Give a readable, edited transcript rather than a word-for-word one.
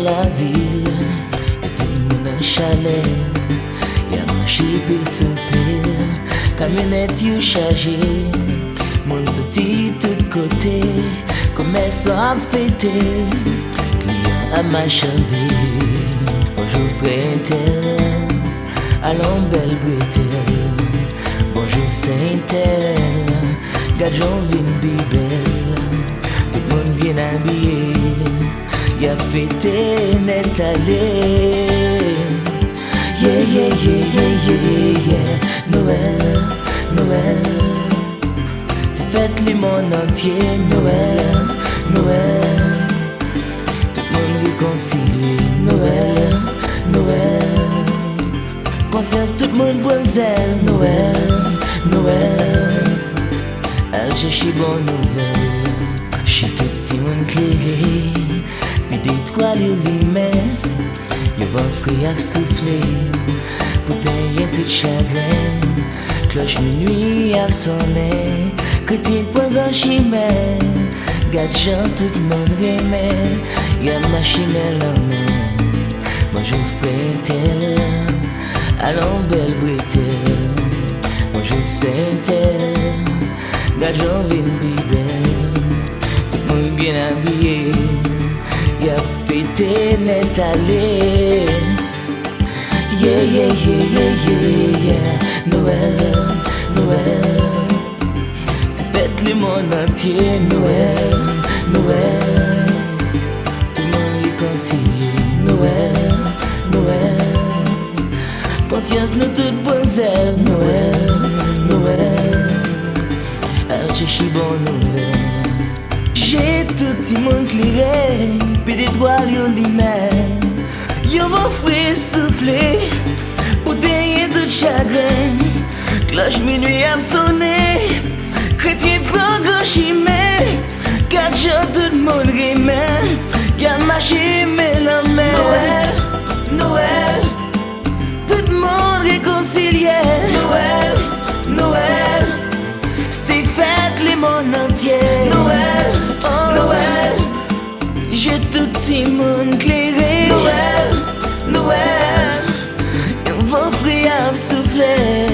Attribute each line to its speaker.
Speaker 1: la ville, et tout le monde en chalet. Y'a marché pile sous pile, camionnette you chargé. Moun sorti tout côté, commerçant à fêter, client à marchander. Bonjour frère tel, allons belle bretelle. Bonjour Saint-El, gadjon vin bibel. Tout le monde bien habillé, y'a fêté net allé. Yeah, yeah, yeah, yeah, yeah, yeah. Noël, Noël, c'est fête le monde entier. Noël, Noël, tout le monde réconcilié. Noël, Noël, conscience tout le monde bonne zèle. Noël, Noël, elle cherche bonne nouvelle. Chez tout le monde clairé, puis des trois les mains. Le vent frais a soufflé, pour tailler tout chagrin. Cloche minuit a sonné, chrétien point grand chimère. Garde chant tout le monde remet, y'a ma chimère en main. Bonjour frère tel, allons belle bretelle. Bonjour Saint-El, gadjon vin bibel. Tout le monde bien habillé, y'a fêté net allé. Yeah, yeah, yeah, yeah, yeah, yeah. Noël, Noël, c'est fête le monde entier. Noël, Noël, tout le monde réconcilié. Noël, Noël, conscience nous toutes bonnes zèle. Noël, Noël, elle cherche bonne nouvelle. J'ai tout le monde clairé, puis des toiles yo li men. Yo vent frais souffler, pour derrière tout chagrin. Cloche minuit a sonné, chrétien prend grand chimère. Quatre jours tout le monde remet, y'a marché mais la main. Noël, Noël, tout le monde réconcilié. Noël, Noël, c'est fête le monde entier. Noël, oh Noël, j'ai tout le monde clairé. Noël, Noël, un vent frais à souffler.